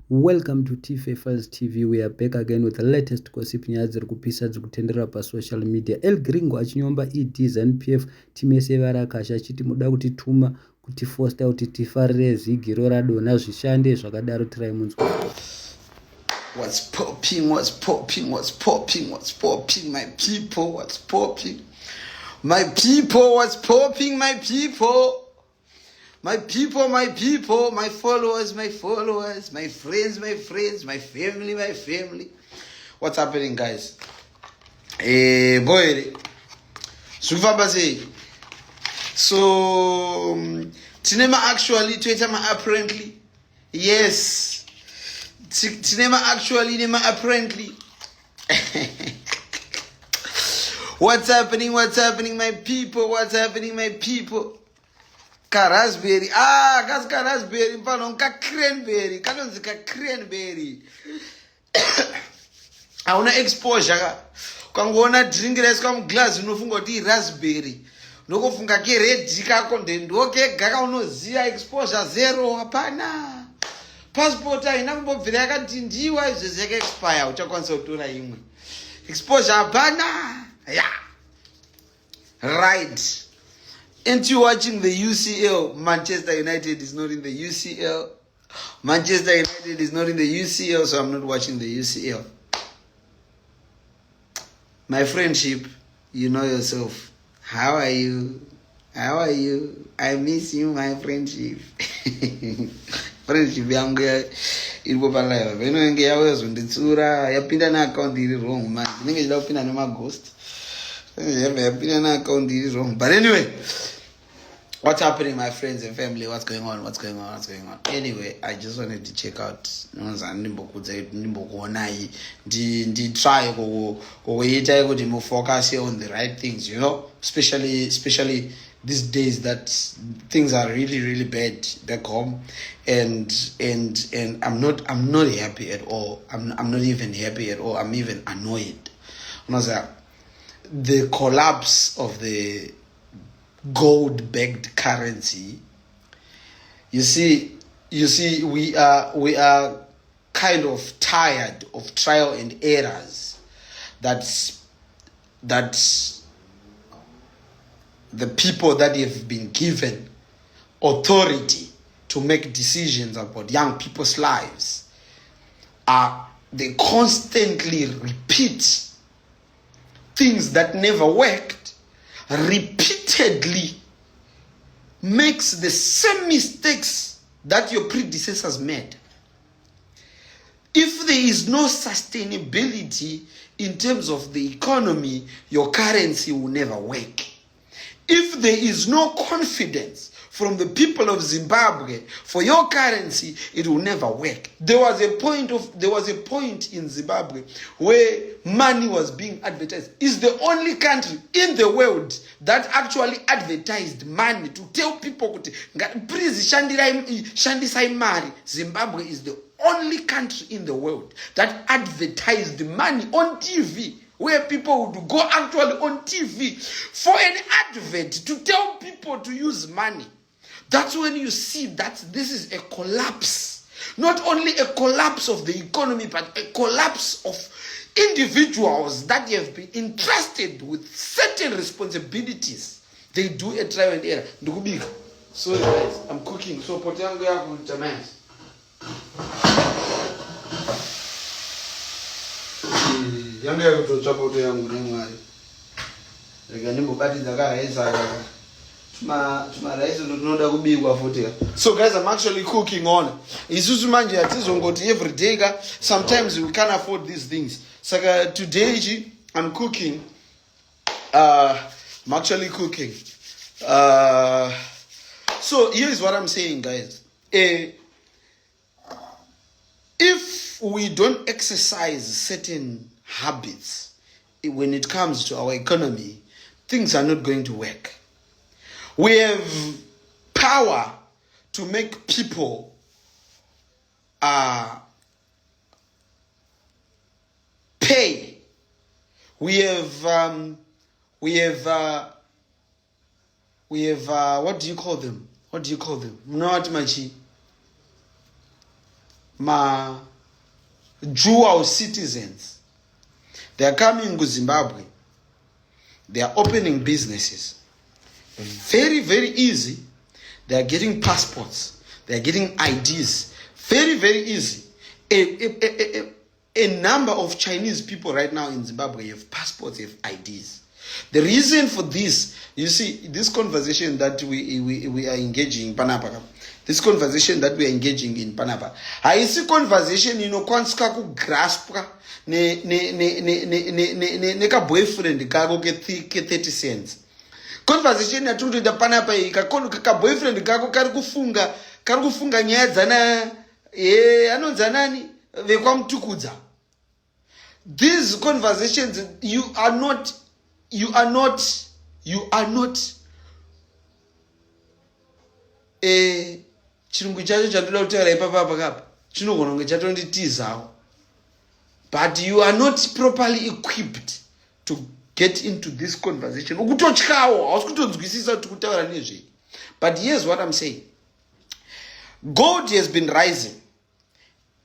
Welcome to T-Files TV. We are back again with the latest gossip nyaya dziri kupisa dziri kutendera pasocial media. Ed Gringo achinyomba Ed Zanu Pf timese varakasha achiti muda kutituma kuti foster kuti tifarire ZiG radona zvishande zvakadaro tirai munzwa. What's popping, my people, what's popping? My people, what's popping, my people? My people, my followers, my friends, my family. What's happening, guys? Boy, so, Tinema actually, Twitama apparently, yes. Tinema actually, Nema apparently. What's happening, my people? What's happening, my people? Raspberry, ka raspberry, pano ka cranberry, kanonzi ka cranberry. Hauna exposure ka. Ukangoona drink raiswa muglass unofunga kuti raspberry. Unofunga ke red kako ndoke gaka unoziya exposure zero hapana. Passport haina kumbobvira yakadhindiwa izvo zvaka expire uchakwanisa kutora imwe. Exposure hapana. Yeah. Right. Ain't you watching the UCL? Manchester United is not in the UCL. Manchester United is not in the UCL, so I'm not watching the UCL. My friendship, you know yourself. How are you? I miss you, my friendship. Friendship yangu ilipo pala. Veno yangu yawe zunditsura. Yapinda na account iri wrong, man. Ninge jila upinda na ghost. Yapinda na account iri wrong. But anyway. What's happening, my friends and family? What's going on? Anyway, I just wanted to check out. Try to focus on the right things, you know. Especially these days that things are really bad back home, and I'm not happy at all. I'm not even happy at all. I'm even annoyed. The collapse of the gold-backed currency. You see, we are kind of tired of trial and errors. That's the people that have been given authority to make decisions about young people's lives. They constantly repeat things that never worked. Repeatedly makes the same mistakes that your predecessors made. If there is no sustainability in terms of the economy, your currency will never work. If there is no confidence from the people of Zimbabwe for your currency, it will never work. There was a point in Zimbabwe where money was being advertised. It's the only country in the world that actually advertised money to tell people, please shandisai mari. Zimbabwe is the only country in the world that advertised money on TV, where people would go actually on TV for an advert to tell people to use money. That's when you see that this is a collapse. Not only a collapse of the economy, but a collapse of individuals that have been entrusted with certain responsibilities. They do a trial and error. Sorry guys, I'm cooking. So potango yangu nitamani. Yangu ya kutochapa uto yangu ni mwari. Rega nimbo bati zaka haisa. So guys, I'm actually cooking on. Every day. Sometimes we can't afford these things. So today I'm cooking. I'm actually cooking. So here's what I'm saying, guys. If we don't exercise certain habits when it comes to our economy, things are not going to work. We have power to make people pay. We have what do you call them? Not machi. dual citizens. They are coming to Zimbabwe. They are opening businesses. Very, very easy. They are getting passports. They are getting IDs. Very, very easy. A number of Chinese people right now in Zimbabwe have passports, have IDs. The reason for this, you see, this conversation that we are engaging in Panapa, this conversation that we are engaging in Panapa, I see conversation, kwanska ku graspka ne ka boyfriend kako ke 30 cents. Conversation ya tutu da Panapa ka boyfriend kako kari kufunga nyaya dzana anonza nani vekwamtukudza. These conversations, you are not chirungu chacho chandoda kutaura ipapa kapa chinogona kunge chatonditizawo, but you are not properly equipped to get into this conversation. Ukutotyawo hausi kutonzwisisa kuti kutaura nezvei. But here's what I'm saying. Gold has been rising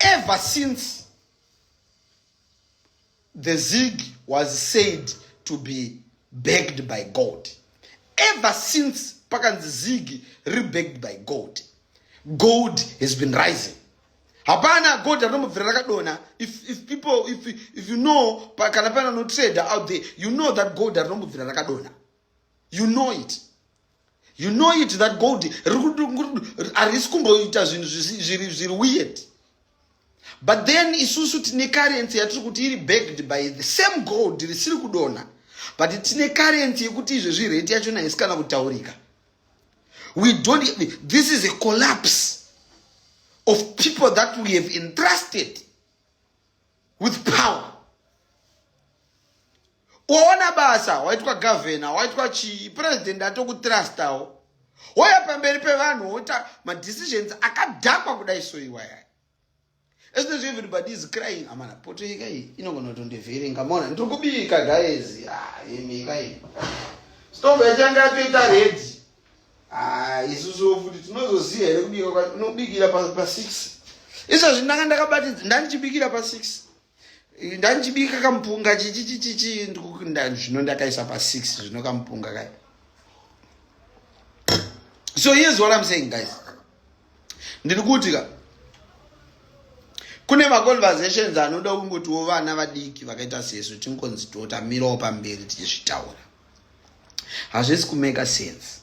ever since the ZiG was said to be backed by gold. Ever since Pakan's ZiG re-backed by gold, gold has been rising. Hapana gold rakadona. If you know Pakanapana no trader out there, you know that gold rakadona. You know it. You know it that gold ariskumboita zvinhu weird. But then isusu tine currency yatiri kuti iri backed by the same gold risiri kudona, but tine currency yekuti izvezvi rate yachona isikana kutaurika. This is a collapse of people that we have entrusted with power. Waona basa waitwa governor, waitwa president atokutrustawo, waya pamberi pevanhu wota ma decisions akadhakwa kudai so iwaya. As though everybody is crying, amana poto ikai inogona kutondivhiringa mona ndikubika guys. Yemi stove yachanga toita ready. Isusu futi tinozoziya here kubika unobikira pa 6. Isa zvindanga ndakabatidza ndandichibikira pa 6. Ndandichibika kampunga chichichichi ndikukunda zvino ndakaisa pa 6 zvino kampunga kai. So here's what I'm saying, guys. Ndiri kuti kune ma conversations anoda kungotiwo vana vadiki vakaita sesu tingonzi totamirawo pamberi tichizvitaura. Hazvisi kumeka sense.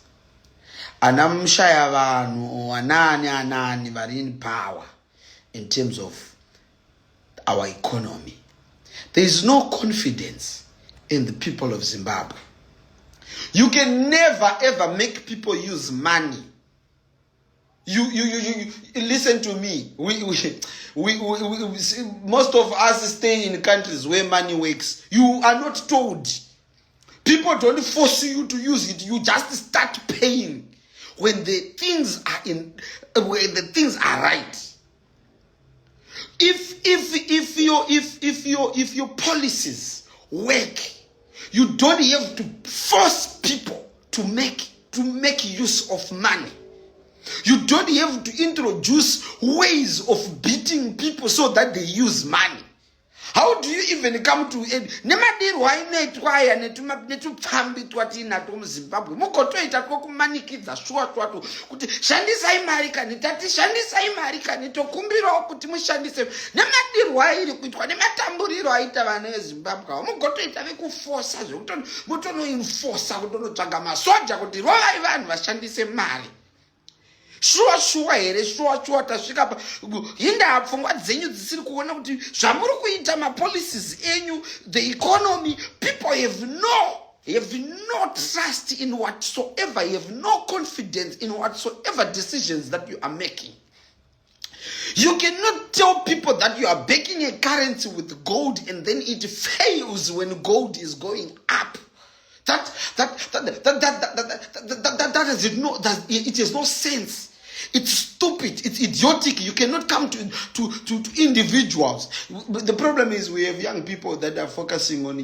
Ana mushaya vanhu anani vari in power in terms of our economy. There is no confidence in the people of Zimbabwe. You can never ever make people use money. You listen to me. We most of us stay in countries where money works. You are not told. People don't force you to use it. You just start paying when the things are right. If your policies work, you don't have to force people to make use of money. You don't have to introduce ways of beating people so that they use money. How do you even come to it? Nemadirwa inaitwaya netupfambi twatinato muZimbabwe mukotoita kokumanikidza shwatu kuti shandisai mari kani tati shandisai mari kani tokumbirawo kuti mushandise nemadirwa iri kuitwa nematamburiro aita vana veZimbabwe mugotoita vekuforsa zvekuti mutonoinforsa kutonotsvaga masoja kuti rovai vanhu vashandise mari. Shuwa here shuwa tasvika pa hinda pfungwa dzenyu dzisiri kuona kuti zvamuri kuita ma policies enyu, the economy, people have no trust in whatsoever, you have no confidence in whatsoever decisions that you are making. You cannot tell people that you are backing a currency with gold and then it fails when gold is going up. It has no sense. It's stupid. It's idiotic. You cannot come to individuals. The problem is we have young people that are focusing on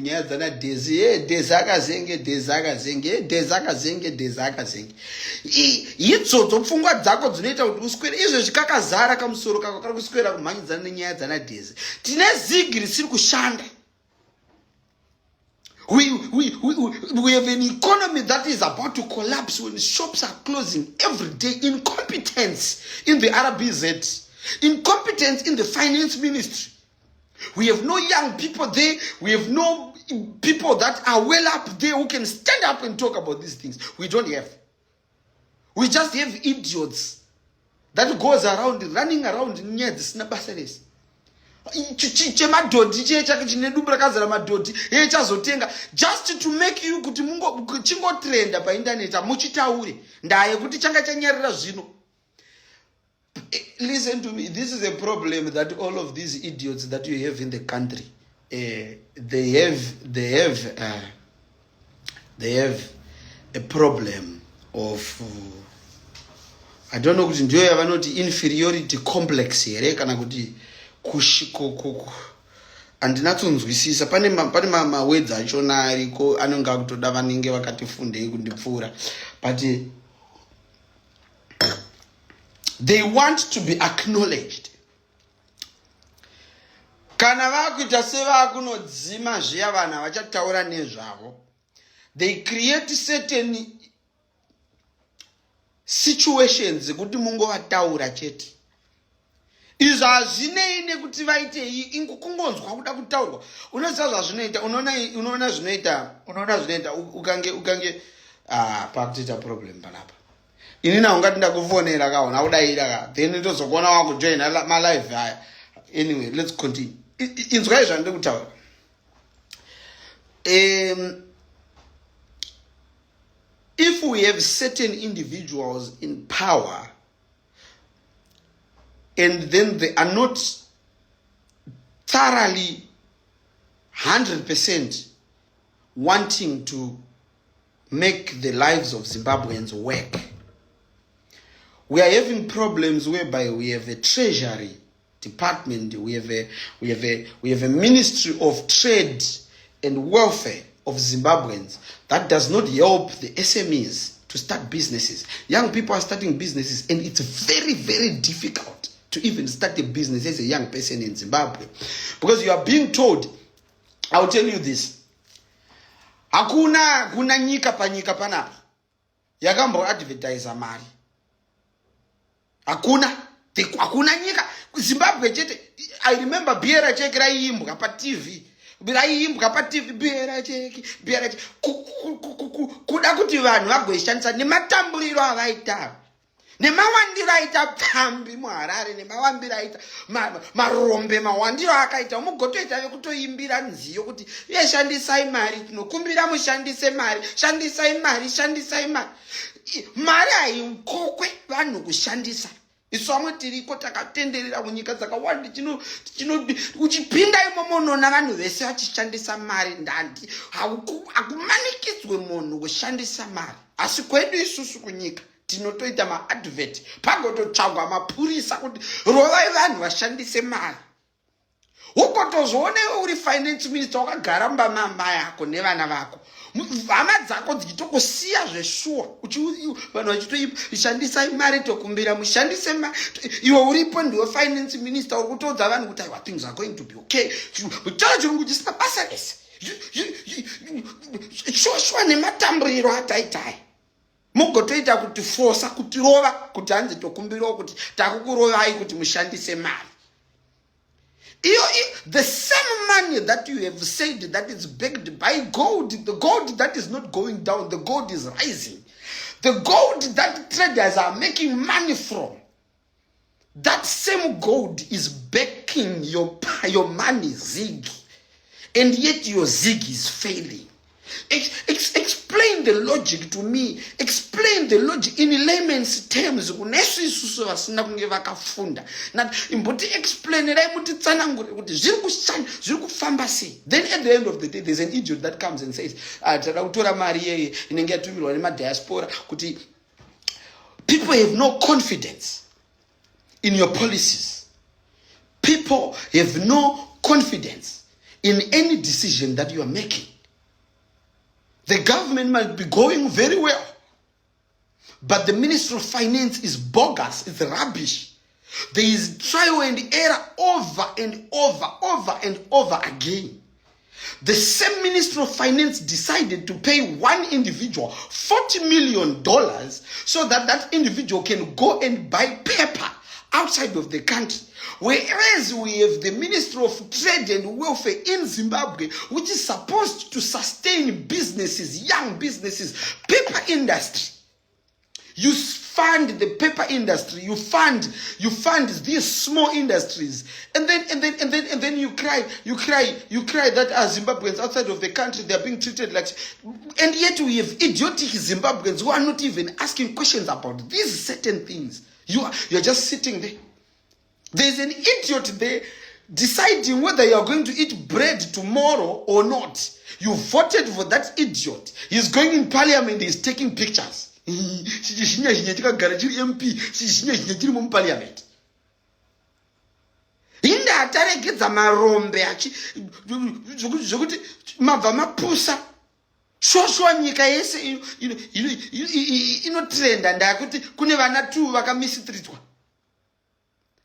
idzodzo pfungwa dzako dzinoita kuti uswere izvo zvikakazara kamusoro kako kari kuswera kumhanyidzana nenyaya dzanadhezi. Tine ZiG risiri kushanda. We have an economy that is about to collapse when shops are closing every day. Incompetence in the RBZ. Incompetence in the finance ministry. We have no young people there. We have no people that are well up there who can stand up and talk about these things. We don't have. We just have idiots that goes around, running around near the snabasares. Just to make you kuti mungo chingotrenda pa internet muchitaure ndaye kuti changa chanyarira zvino. Listen to me, this is a problem that all of these idiots that you have in the country, they have a problem of I don't know kuti ndio yavanoti inferiority complex here kana kuti andinatsonzwisisa pane mawords achona ariko anonga akutoda vanenge vakati fundei kundipfuura, but they want to be acknowledged. Kana vakuita sevakunodzima zviya vana vachataura nezvavo, they create certain situations kuti mungovataura chete. Izvo hazvinei nekuti vaitei, ingokungonzwa kuda kutaurwa. Unoziva zvazvinoita, unoona zvinoita ukange pakutoita problem panapa. Inini ungati ndakufonera kaona udaira then ndozokuona wakujoina malive haya. Anyway, let's continue. Inzwa izvandiri kutaura. If we have certain individuals in power and then they are not thoroughly 100% wanting to make the lives of Zimbabweans work, we are having problems whereby we have a treasury department, we have a ministry of trade and welfare of Zimbabweans that does not help the SMEs to start businesses. Young people are starting businesses and it's very, very difficult to even start a business as a young person in Zimbabwe, because you are being told, I'll tell you this, hakuna nyika panapa yakambo advertise mari. Hakuna nyika Zimbabwe chete. I remember biera cheki raiimbwa pa TV. Biera cheki kuda kuti vanhu vagoishandisa nematamburiro avaita nemawandiro aita pambi muHarare, nemawambiro aita marombe mawandiro akaita mugotoita vekutoimbira nziyo kuti yeshandisai mari, tinokumbira mushandise mari, shandisai mari. Mari haikokwe vanhu kushandisa. Isu vamwe tiriko takatenderera munyika dzakawanda uchipinda imomo unoona vanhu vese vachishandisa mari. Ndandi hakumanikidzwe munhu kushandisa mari, asi kwedu isusu kunyika tinotoita maadvert pagototsvagwa mapurisa kuti rovai vanhu vashandise mari. Ukotozvoonewo uri finance minister wakagara mumba yako nevana vako, hama dzako dzichitokusiya zveshuwa vanhu vachitoishandisa mari, tokumbira mushandise mari. Iwe uripo ndiwe finance minister uri kutodza vanhu kuti things are going to be okay. Mutaura chirungu chisina basa rese. Shuwa nematamburiro ataitai. Mugotoita kuti forsa kutirova kuti hanzi tokumbirawo kuti takukurovai kuti mushandise mari. The same money that you have said that is backed by gold, the gold that is not going down, the gold is rising. The gold that traders are making money from, that same gold is backing your money, ZiG. And yet your ZiG is failing. Explain the logic to me. Explain the logic in layman's terms. Explain it. Then at the end of the day, there's an idiot that comes and says, People have no confidence in your policies. People have no confidence in any decision that you are making. The government might be going very well, but the Ministry of Finance is bogus, it's rubbish. There is trial and error over and over again. The same Ministry of Finance decided to pay one individual $40 million so that that individual can go and buy paper outside of the country. Whereas we have the Ministry of Trade and Welfare in Zimbabwe, which is supposed to sustain businesses, young businesses, paper industry. You fund the paper industry, you fund these small industries, and then you cry that as Zimbabweans outside of the country they are being treated like, and yet we have idiotic Zimbabweans who are not even asking questions about these certain things. You're just sitting there. There's an idiot there deciding whether you are going to eat bread tomorrow or not. You voted for that idiot. He's going in parliament, he's taking pictures. Parliament. Inda ataregedza marombe zvokuti mabva mapusa shosho nyika yese inotrenda ndakuti kune vana 2 vakamistritwa.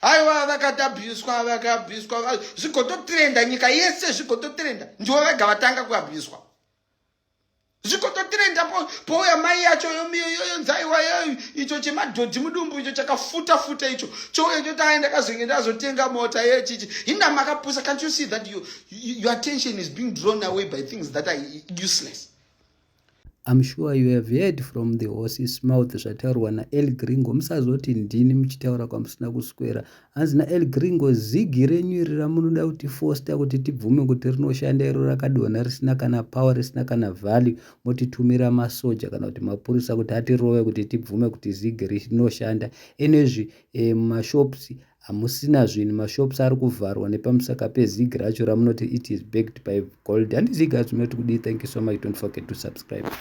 Aiwa vakabhiswa zvikototrenda nyika yese zvikototrenda ndivo vega vatanga kuabhiswa. Zvikototrenda pouya mai yacho yonzaiwa icho chemadhodhi mudumbu icho chakafuta icho chouya chotaenda kazonge ndazotenga mota yechichi hinda makapusa. Can't you see that your attention is being drawn away by things that are useless? I'm sure you have heard from the horse's mouth zvataurwa naEd Gringo. Musazoti ndini muchitaura kwamusina kuswera. Hanzi naEd Gringo, ZiG renyu iri ramunoda kuti foster kuti tibvume kuti rinoshanda iro rakadonha risina kana power, risina kana value, motitumira masoja kana kuti mapurisa kuti atirove kuti tibvume kuti ZiG rinoshanda. Enezvi mashops hamusina zvinhu, mashops ari kuvharwa nepamusaka peZiG racho ramunoti it is backed by gold. And ZiG has not good. Thank you so much. Don't forget to subscribe.